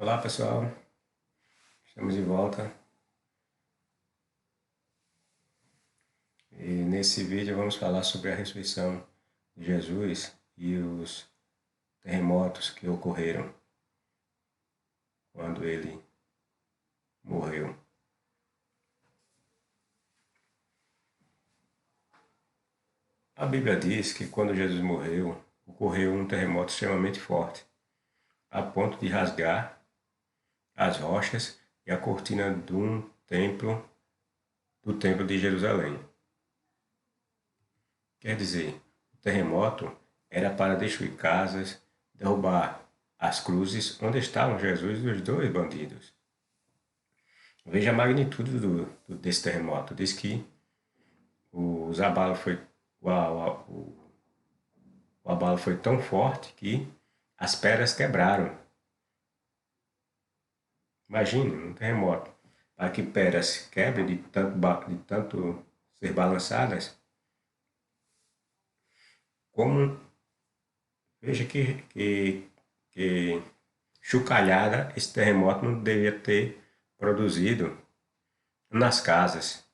Olá pessoal, estamos de volta e nesse vídeo vamos falar sobre a ressurreição de Jesus e os terremotos que ocorreram quando ele morreu. A Bíblia diz que quando Jesus morreu, ocorreu um terremoto extremamente forte, a ponto de rasgar as rochas e a cortina do templo de Jerusalém. Quer dizer, o terremoto era para destruir casas, derrubar as cruzes onde estavam Jesus e os dois bandidos. Veja a magnitude desse terremoto. Diz que o abalo foi, o abalo foi tão forte que as pedras quebraram. Imagine um terremoto. Para que pedras quebrem de tanto ser balançadas, como veja que chocalhada esse terremoto não deveria ter produzido nas casas,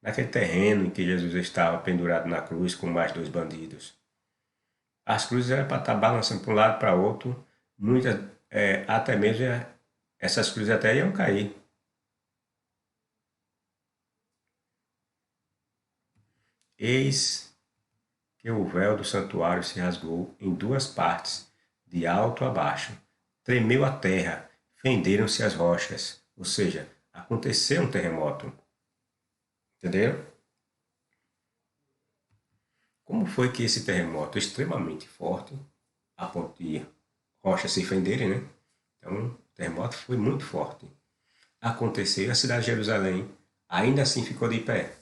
naquele terreno em que Jesus estava pendurado na cruz com mais dois bandidos. As cruzes eram para estar balançando para um lado para outro, até mesmo essas cruzes até iam cair. Eis que o véu do santuário se rasgou em duas partes, de alto a baixo. Tremeu a terra, fenderam-se as rochas. Ou seja, aconteceu um terremoto. Entenderam? Como foi que esse terremoto extremamente forte, a ponto de rochas se fenderem, né? Então, o terremoto foi muito forte. Aconteceu e a cidade de Jerusalém ainda assim ficou de pé.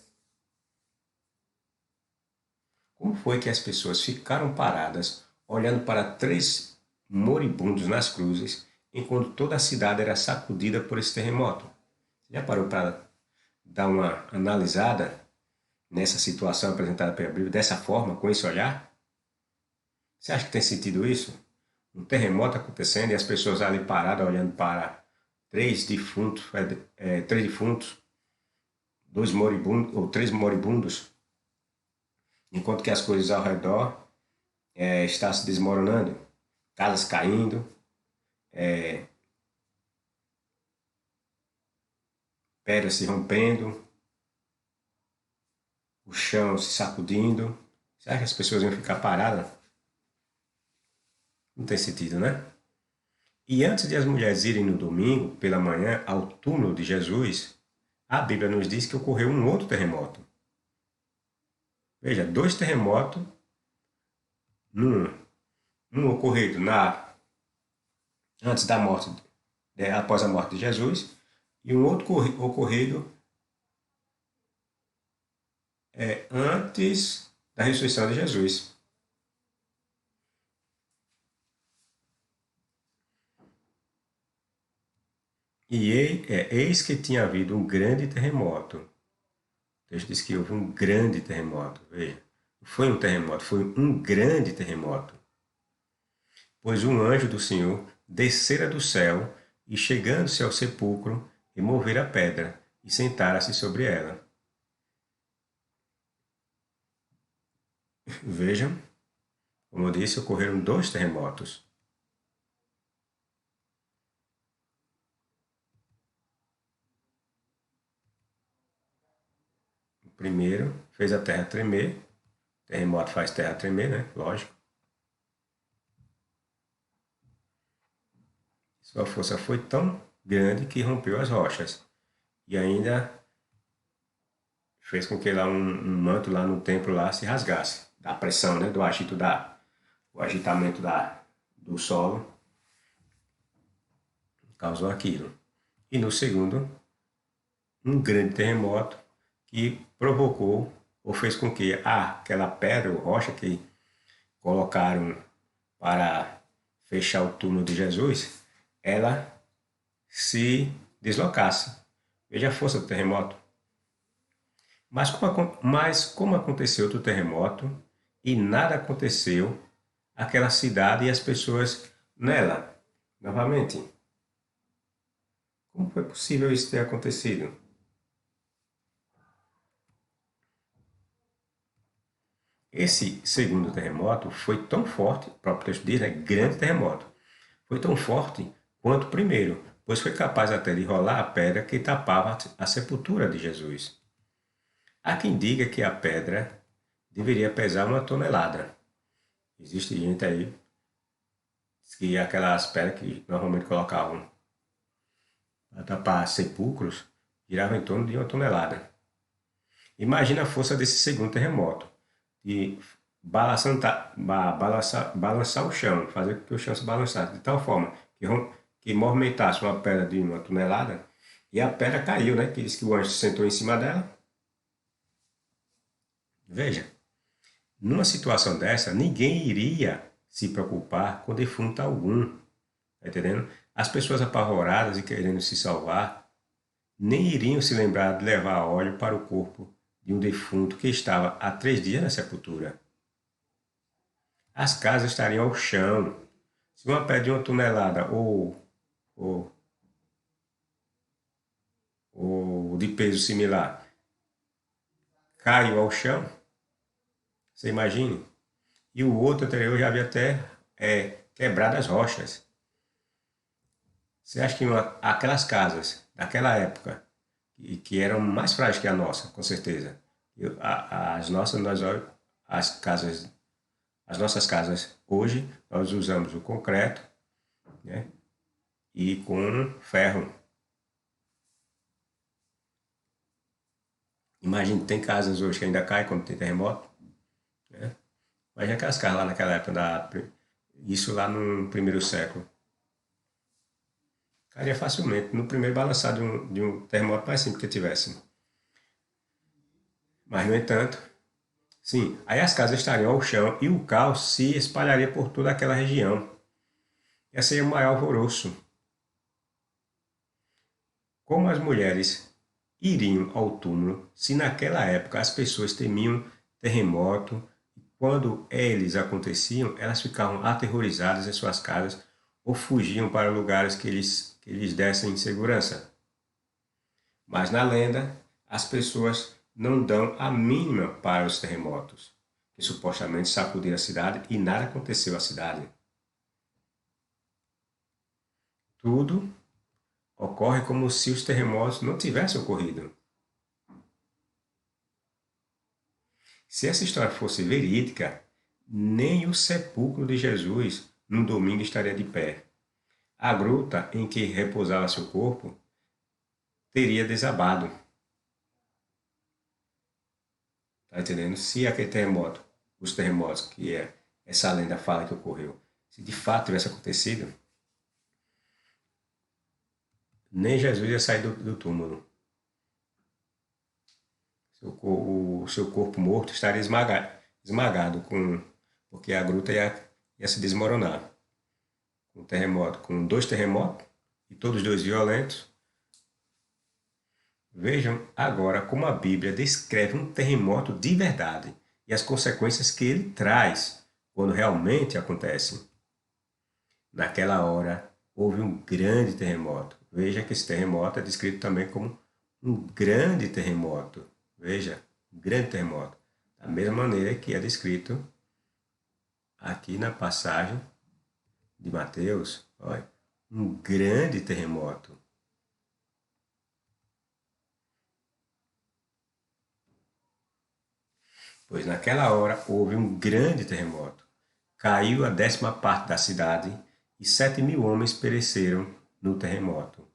Como foi que as pessoas ficaram paradas olhando para três moribundos nas cruzes, enquanto toda a cidade era sacudida por esse terremoto? Você já parou para dar uma analisada nessa situação apresentada pela Bíblia dessa forma, com esse olhar? Você acha que tem sentido isso? Um terremoto acontecendo e as pessoas ali paradas olhando para três defuntos, dois moribundos ou três moribundos, enquanto que as coisas ao redor estão se desmoronando, casas caindo, pedras se rompendo, o chão se sacudindo. Você acha que as pessoas iam ficar paradas? Não tem sentido, né? E antes de as mulheres irem no domingo, pela manhã, ao túmulo de Jesus, a Bíblia nos diz que ocorreu um outro terremoto. Veja, dois terremotos, um ocorrido antes da morte, após a morte de Jesus, e um outro ocorrido antes da ressurreição de Jesus. E eis que tinha havido um grande terremoto. O texto diz que houve um grande terremoto. Veja, não foi um terremoto, foi um grande terremoto. Pois um anjo do Senhor descera do céu e, chegando-se ao sepulcro, removera a pedra e sentara-se sobre ela. Vejam, como eu disse, ocorreram dois terremotos. O primeiro fez a terra tremer. Terremoto faz terra tremer, né? Lógico. Sua força foi tão grande que rompeu as rochas. E ainda fez com que lá um manto lá no templo lá se rasgasse. Da pressão, né? O agitamento do solo causou aquilo. E no segundo, um grande terremoto que provocou ou fez com que aquela pedra ou rocha que colocaram para fechar o túmulo de Jesus, ela se deslocasse. Veja a força do terremoto. Mas como aconteceu outro terremoto e nada aconteceu, aquela cidade e as pessoas nela, novamente. Como foi possível isso ter acontecido? Esse segundo terremoto foi tão forte, o próprio texto diz, né, grande terremoto, foi tão forte quanto o primeiro, pois foi capaz até de rolar a pedra que tapava a sepultura de Jesus. Há quem diga que a pedra deveria pesar 1 tonelada. Existe gente aí que aquelas pedras que normalmente colocavam para tapar sepulcros giravam em torno de 1 tonelada. Imagina a força desse segundo terremoto, de balançar o chão, fazer com que o chão se balançasse de tal forma que movimentasse uma pedra de 1 tonelada e a pedra caiu, né? Que diz que o anjo sentou em cima dela. Veja, numa situação dessa, ninguém iria se preocupar com defunto algum, tá entendendo? As pessoas apavoradas e querendo se salvar nem iriam se lembrar de levar óleo para o corpo de um defunto que estava há 3 dias na sepultura. As casas estariam ao chão. Se uma pedra de 1 tonelada ou, ou de peso similar caiu ao chão, você imagine. E o outro anterior já havia até quebrado as rochas. Você acha que aquelas casas daquela época, que eram mais frágeis que a nossa, com certeza, as nossas, as casas, as nossas casas hoje, nós usamos o concreto, né, e com ferro. Imagina, tem casas hoje que ainda caem quando tem terremoto, né? Imagina aquelas casas lá naquela época, isso lá no primeiro século. Cairia facilmente, no primeiro balançar de um terremoto mais simples que tivesse. Mas, no entanto, sim, aí as casas estariam ao chão e o caos se espalharia por toda aquela região. Esse seria o maior alvoroço. Como as mulheres iriam ao túmulo se naquela época as pessoas temiam terremoto e quando eles aconteciam, elas ficavam aterrorizadas em suas casas ou fugiam para lugares que lhes dessem segurança. Mas na lenda, as pessoas não dão a mínima para os terremotos, que supostamente sacudiram a cidade e nada aconteceu à cidade. Tudo ocorre como se os terremotos não tivessem ocorrido. Se essa história fosse verídica, nem o sepulcro de Jesus no domingo estaria de pé. A gruta em que repousava seu corpo teria desabado. Tá entendendo? Se aquele terremoto, os terremotos essa lenda fala que ocorreu, se de fato tivesse acontecido, nem Jesus ia sair do túmulo. O seu corpo morto estaria esmagado porque a gruta ia se desmoronar. Com 2 terremotos, e todos dois violentos. Vejam agora como a Bíblia descreve um terremoto de verdade e as consequências que ele traz quando realmente acontece. Naquela hora, houve um grande terremoto. Veja que esse terremoto é descrito também como um grande terremoto. Veja, um grande terremoto. Da mesma maneira que é descrito aqui na passagem de Mateus, olha, um grande terremoto. Pois naquela hora houve um grande terremoto. Caiu a 10ª parte da cidade e 7.000 homens pereceram no terremoto.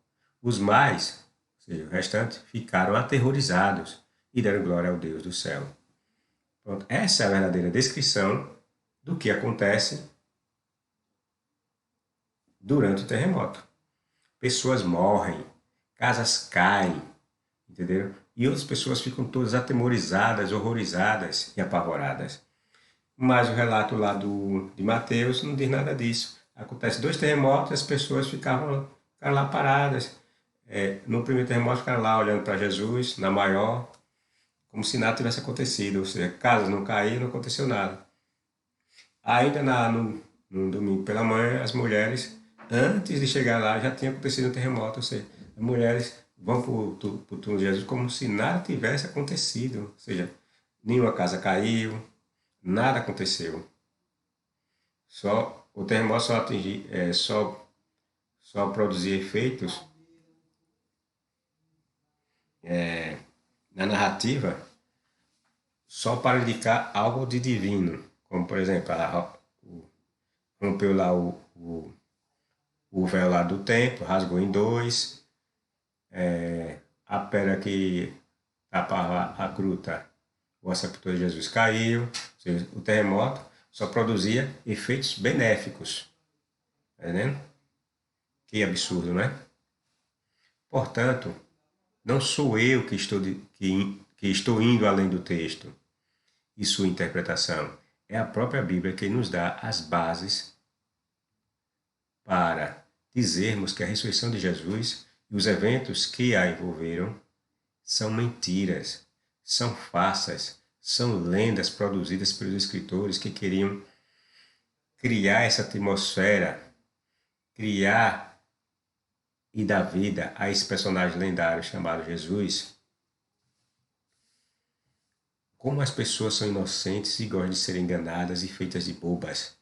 Os mais, ou seja, o restante, ficaram aterrorizados e deram glória ao Deus do céu. Pronto, essa é a verdadeira descrição do que acontece durante o terremoto. Pessoas morrem, casas caem, entendeu? E outras pessoas ficam todas atemorizadas, horrorizadas e apavoradas. Mas o relato lá de Mateus não diz nada disso. Acontece 2 terremotos e as pessoas ficaram lá paradas. No primeiro terremoto ficaram lá olhando para Jesus, na maior, como se nada tivesse acontecido. Ou seja, casas não caíram, não aconteceu nada. Ainda no domingo pela manhã, as mulheres, antes de chegar lá, já tinha acontecido um terremoto. Ou seja, As mulheres vão para o túmulo de Jesus como se nada tivesse acontecido. Ou seja, nenhuma casa caiu, nada aconteceu. Só o terremoto só produzia efeitos na narrativa só para indicar algo de divino, como por exemplo, rompeu lá o véu lá do templo, rasgou em dois, a pedra que tapava a gruta, o sepultura de Jesus caiu, ou seja, o terremoto só produzia efeitos benéficos, tá entendendo? Que absurdo, né? Portanto, não sou eu que estou indo além do texto e sua interpretação. É a própria Bíblia que nos dá as bases para dizermos que a ressurreição de Jesus e os eventos que a envolveram são mentiras, são farsas, são lendas produzidas pelos escritores que queriam criar essa atmosfera, criar e dar vida a esse personagem lendário chamado Jesus. Como as pessoas são inocentes e gostam de ser enganadas e feitas de bobas.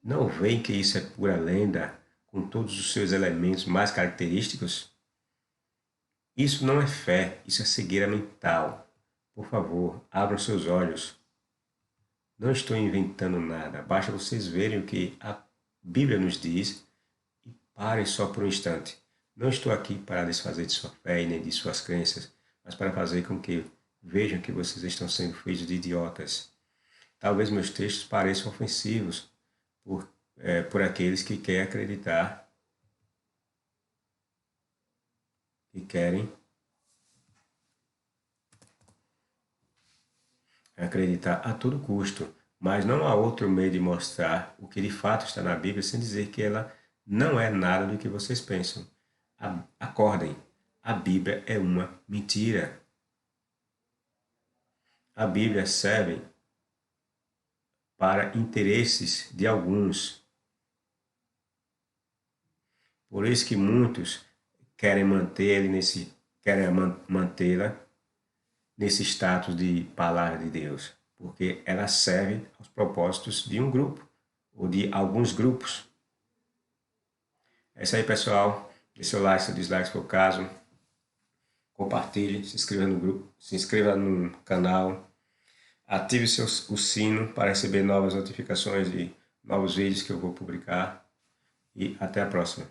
Não veem que isso é pura lenda, com todos os seus elementos mais característicos? Isso não é fé, isso é cegueira mental. Por favor, abram seus olhos. Não estou inventando nada, basta vocês verem o que a Bíblia nos diz e parem só por um instante. Não estou aqui para desfazer de sua fé e nem de suas crenças, mas para fazer com que vejam que vocês estão sendo feitos de idiotas. Talvez meus textos pareçam ofensivos por aqueles que querem acreditar, que querem acreditar a todo custo, mas não há outro meio de mostrar o que de fato está na Bíblia sem dizer que ela não é nada do que vocês pensam. Acordem, a Bíblia é uma mentira. A Bíblia serve para interesses de alguns. Por isso que muitos querem mantê-la nesse status de palavra de Deus, porque ela serve aos propósitos de um grupo ou de alguns grupos. É isso aí, pessoal. Dê seu like, seu dislike se for o caso. Compartilhe, se inscreva no grupo, se inscreva no canal. Ative o sino para receber novas notificações de novos vídeos que eu vou publicar. E até a próxima.